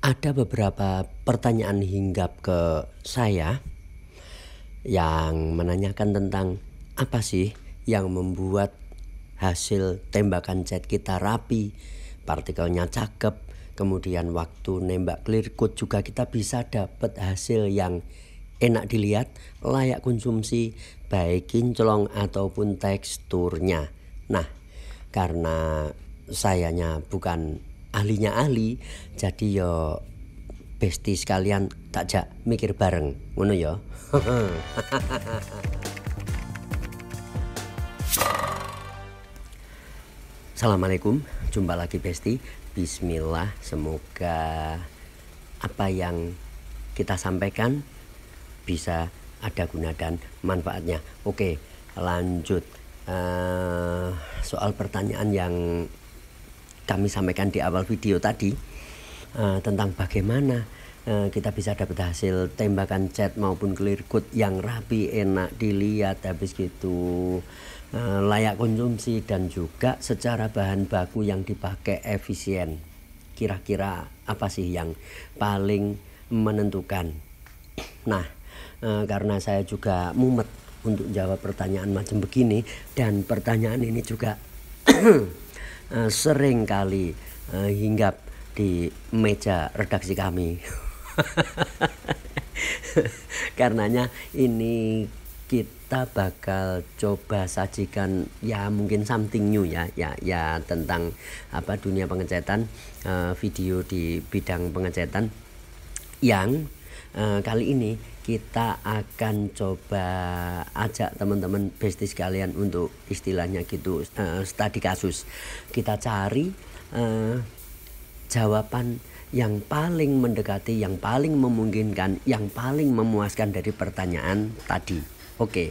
Ada beberapa pertanyaan hinggap ke saya yang menanyakan tentang apa sih yang membuat hasil tembakan cat kita rapi, partikelnya cakep, kemudian waktu nembak clear coat juga kita bisa dapat hasil yang enak dilihat, layak konsumsi, baik kinclong ataupun teksturnya. Nah, karena sayanya bukan ahlinya ahli, jadi yo besti sekalian takjak mikir bareng, ngono ya. Assalamualaikum, jumpa lagi besti. Bismillah, semoga apa yang kita sampaikan bisa ada guna dan manfaatnya. Oke, lanjut. Soal pertanyaan yang kami sampaikan di awal video tadi, tentang bagaimana kita bisa dapat hasil tembakan cat maupun clear coat yang rapi, enak dilihat, habis gitu layak konsumsi, dan juga secara bahan baku yang dipakai efisien. Kira-kira apa sih yang paling menentukan? Nah, karena saya juga mumet untuk jawab pertanyaan macam begini, dan pertanyaan ini juga sering kali hinggap di meja redaksi kami. Karenanya ini kita bakal coba sajikan ya mungkin something new ya tentang dunia pengecatan, video di bidang pengecatan yang kali ini kita akan coba ajak teman-teman besti sekalian untuk istilahnya gitu studi kasus. Kita cari jawaban yang paling mendekati, yang paling memungkinkan, yang paling memuaskan dari pertanyaan tadi. Oke,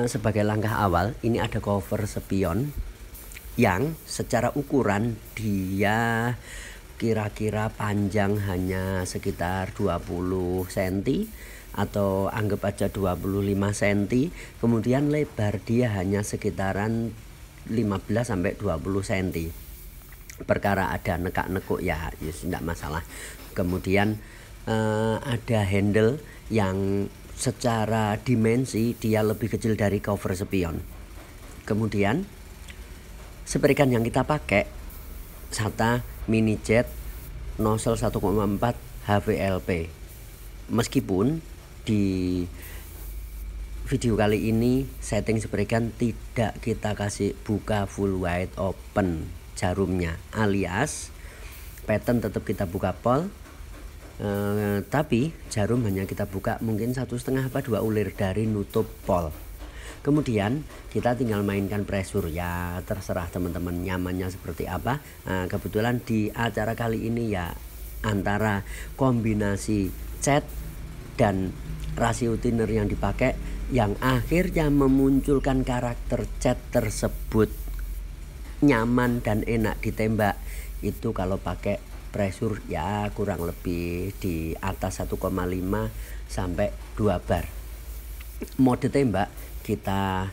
sebagai langkah awal ini ada cover spion yang secara ukuran dia kira-kira panjang hanya sekitar 20 cm atau anggap aja 25 cm, kemudian lebar dia hanya sekitaran 15 sampai 20 cm. Perkara ada nekak-nekuk ya tidak masalah. Kemudian ada handle yang secara dimensi dia lebih kecil dari cover spion. Kemudian seperikan yang kita pakai SATA mini jet nozzle 1,4 HVLP. Meskipun di video kali ini setting seperikan tidak kita kasih buka full wide open jarumnya, alias pattern tetap kita buka pol, tapi jarum hanya kita buka mungkin 1,5 apa 2 ulir dari nutup pol. Kemudian kita tinggal mainkan pressure ya, terserah teman-teman nyamannya seperti apa. Kebetulan di acara kali ini ya antara kombinasi cat dan rasio thinner yang dipakai yang akhirnya memunculkan karakter cat tersebut nyaman dan enak ditembak. Itu kalau pakai pressure ya kurang lebih di atas 1,5 sampai 2 bar. Mode tembak kita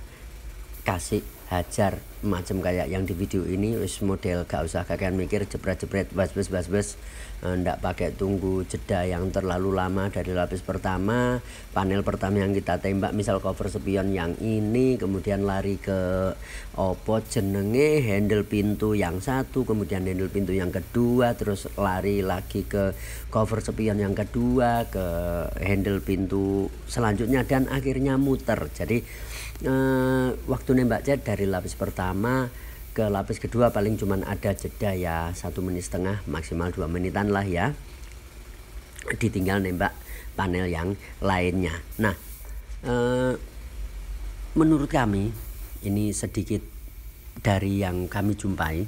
kasih hajar macam kayak yang di video ini, wis model gak usah kakek mikir jebret-jebret bas-bas ndak pakai tunggu jeda yang terlalu lama dari lapis pertama. Panel pertama yang kita tembak misal cover spion yang ini, kemudian lari ke opo jenenge handle pintu yang satu, kemudian handle pintu yang kedua, terus lari lagi ke cover spion yang kedua, ke handle pintu selanjutnya, dan akhirnya muter. Jadi waktu nembak cat dari lapis pertama ke lapis kedua paling cuman ada jeda ya 1,5 menit maksimal 2 menitan lah ya, ditinggal nembak panel yang lainnya. Nah, menurut kami ini sedikit dari yang kami jumpai,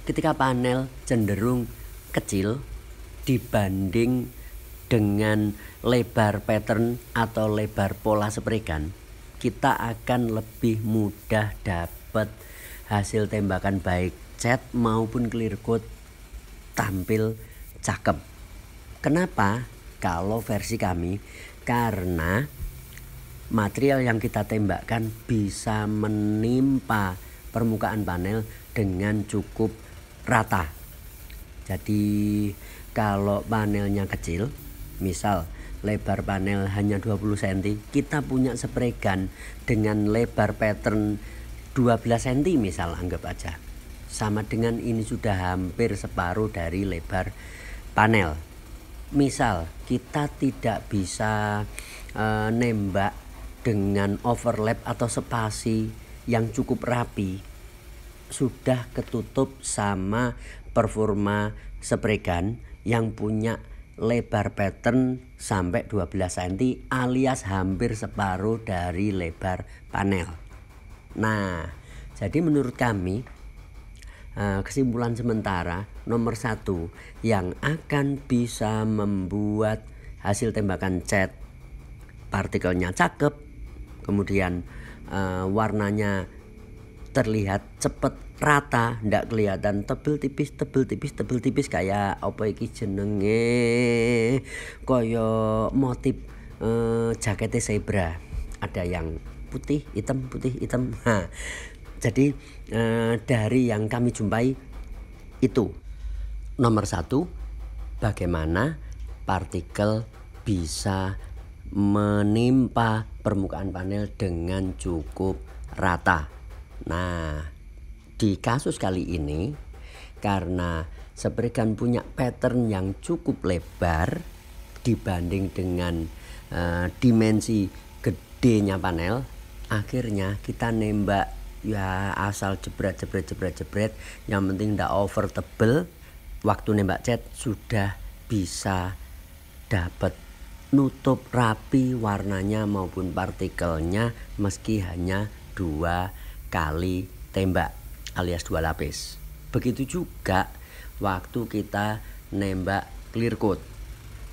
ketika panel cenderung kecil dibanding dengan lebar pattern atau lebar pola seperikan, kita akan lebih mudah dapat hasil tembakan baik cat maupun clear coat tampil cakep. Kenapa? Kalau versi kami, karena material yang kita tembakkan bisa menimpa permukaan panel dengan cukup rata. Jadi Kalau panelnya kecil, misal lebar panel hanya 20 cm, kita punya spray gun dengan lebar pattern 12 cm misal, anggap aja. Sama dengan ini sudah hampir separuh dari lebar panel. Misal kita tidak bisa nembak dengan overlap atau spasi yang cukup rapi, sudah ketutup sama performa spray gun yang punya lebar pattern sampai 12 cm alias hampir separuh dari lebar panel. Nah, jadi menurut kami kesimpulan sementara nomor 1 yang akan bisa membuat hasil tembakan cat partikelnya cakep, kemudian warnanya terlihat cepet rata, ndak kelihatan tebel tipis kayak apa iki jenenge, koyo motif jaketnya zebra, ada yang putih hitam. Nah, jadi dari yang kami jumpai itu nomor 1, bagaimana partikel bisa menimpa permukaan panel dengan cukup rata. Nah, di kasus kali ini karena spray gun punya pattern yang cukup lebar dibanding dengan dimensi gedenya panel, akhirnya kita nembak ya asal jebret, yang penting ndak over tebel. Waktu nembak cat sudah bisa dapat nutup rapi warnanya maupun partikelnya meski hanya 2 kali tembak alias 2 lapis. Begitu juga waktu kita nembak clear coat.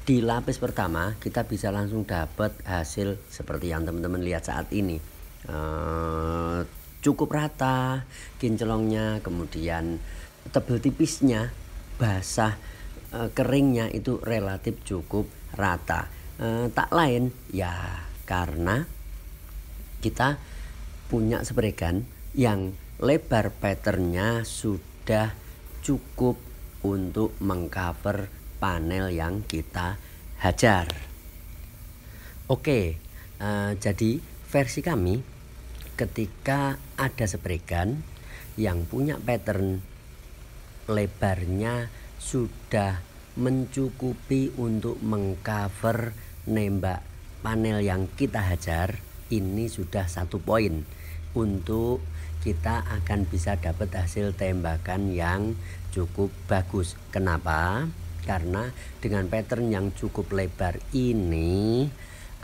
Di lapis pertama kita bisa langsung dapat hasil seperti yang teman-teman lihat saat ini. Cukup rata kinclongnya, kemudian tebel tipisnya, basah keringnya itu relatif cukup rata. Tak lain ya karena kita punya spray gun yang lebar patternnya sudah cukup untuk mengcover panel yang kita hajar. Oke, jadi versi kami ketika ada spray gun yang punya pattern lebarnya sudah mencukupi untuk mengcover nembak panel yang kita hajar, ini sudah 1 poin untuk kita akan bisa dapat hasil tembakan yang cukup bagus. Kenapa? Karena dengan pattern yang cukup lebar ini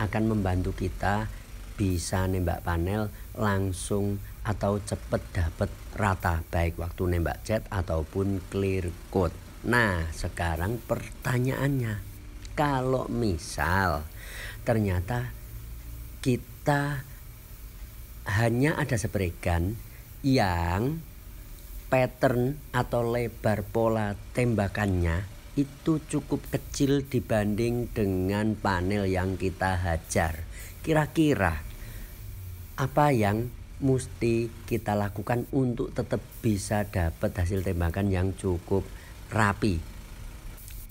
akan membantu kita bisa nembak panel langsung atau cepet dapat rata baik waktu nembak cat ataupun clear coat. Nah, sekarang pertanyaannya, kalau misal ternyata kita hanya ada spray gun yang pattern atau lebar pola tembakannya itu cukup kecil dibanding dengan panel yang kita hajar, kira-kira apa yang mesti kita lakukan untuk tetap bisa dapat hasil tembakan yang cukup rapi?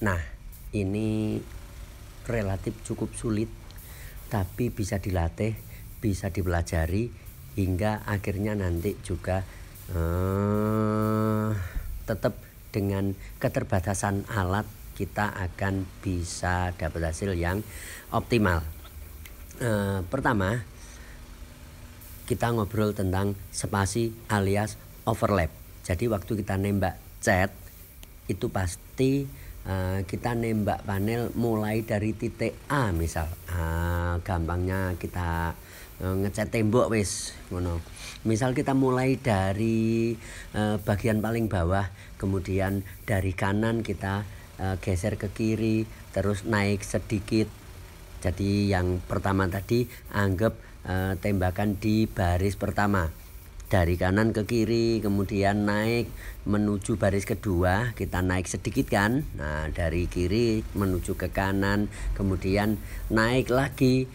Nah, ini relatif cukup sulit, tapi bisa dilatih, bisa dipelajari hingga akhirnya nanti juga tetap dengan keterbatasan alat kita akan bisa dapat hasil yang optimal. Pertama, kita ngobrol tentang spasi alias overlap. Jadi waktu kita nembak cat itu pasti kita nembak panel mulai dari titik A misal. Gampangnya kita ngecat tembok wis ngono. Misal kita mulai dari bagian paling bawah, kemudian dari kanan kita geser ke kiri, terus naik sedikit. Jadi yang pertama tadi anggap tembakan di baris pertama, dari kanan ke kiri, kemudian naik menuju baris kedua, kita naik sedikit kan. Nah, dari kiri menuju ke kanan, kemudian naik lagi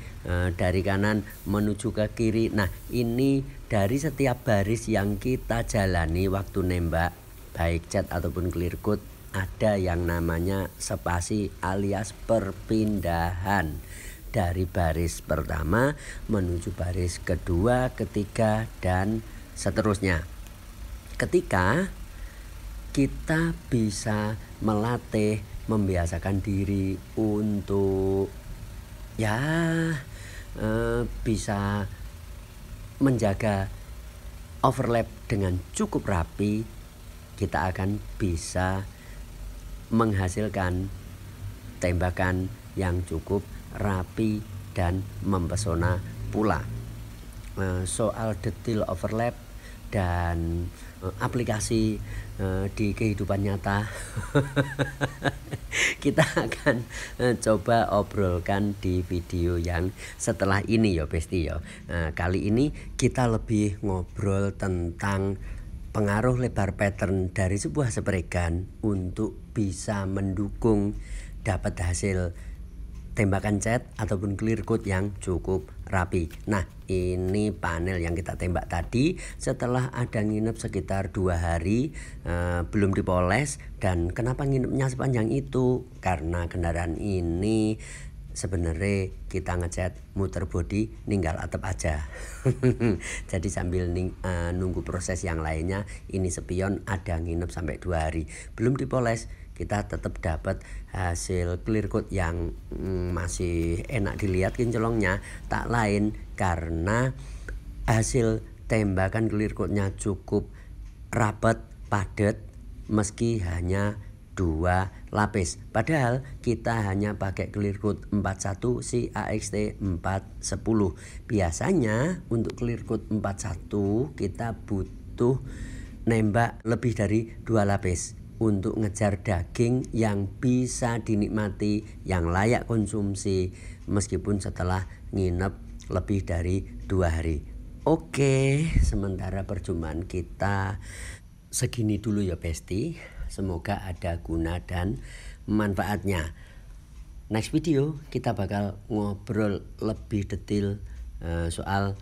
dari kanan menuju ke kiri. Nah, ini dari setiap baris yang kita jalani waktu nembak baik cat ataupun clear coat ada yang namanya spasi alias perpindahan dari baris pertama menuju baris kedua, ketiga, dan seterusnya. Ketika kita bisa melatih, membiasakan diri untuk bisa menjaga overlap dengan cukup rapi, kita akan bisa menghasilkan tembakan yang cukup rapi dan mempesona pula. Soal detail overlap dan aplikasi di kehidupan nyata kita akan coba obrolkan di video yang setelah ini ya Besti ya. Kali ini kita lebih ngobrol tentang pengaruh lebar pattern dari sebuah spregan untuk bisa mendukung dapat hasil tembakan cat ataupun clear coat yang cukup rapi. Nah, ini panel yang kita tembak tadi setelah ada nginep sekitar 2 hari belum dipoles. Dan kenapa nginepnya sepanjang itu? Karena kendaraan ini sebenarnya kita ngecat muter bodi ninggal atap aja. Jadi sambil nunggu proses yang lainnya, ini spion ada nginep sampai 2 hari belum dipoles, kita tetap dapat hasil clear coat yang masih enak dilihat kinclongnya. Tak lain karena hasil tembakan clear coatnya cukup rapat, padat, meski hanya 2 lapis. Padahal kita hanya pakai clear coat 41 si AXT 410. Biasanya untuk clear coat 41 kita butuh nembak lebih dari 2 lapis untuk ngejar daging yang bisa dinikmati, yang layak konsumsi meskipun setelah nginep lebih dari 2 hari. Oke, sementara perjumpaan kita segini dulu ya Besti. Semoga ada guna dan manfaatnya. Next video kita bakal ngobrol lebih detail soal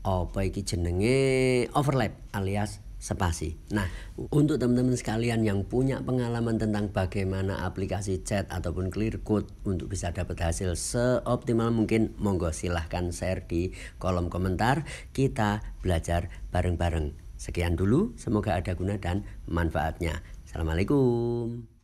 apa iki jenenge overlap alias spasi. Nah, untuk teman-teman sekalian yang punya pengalaman tentang bagaimana aplikasi chat ataupun clear coat untuk bisa dapat hasil seoptimal mungkin, monggo silahkan share di kolom komentar. Kita belajar bareng-bareng. Sekian dulu, semoga ada guna dan manfaatnya. Assalamualaikum.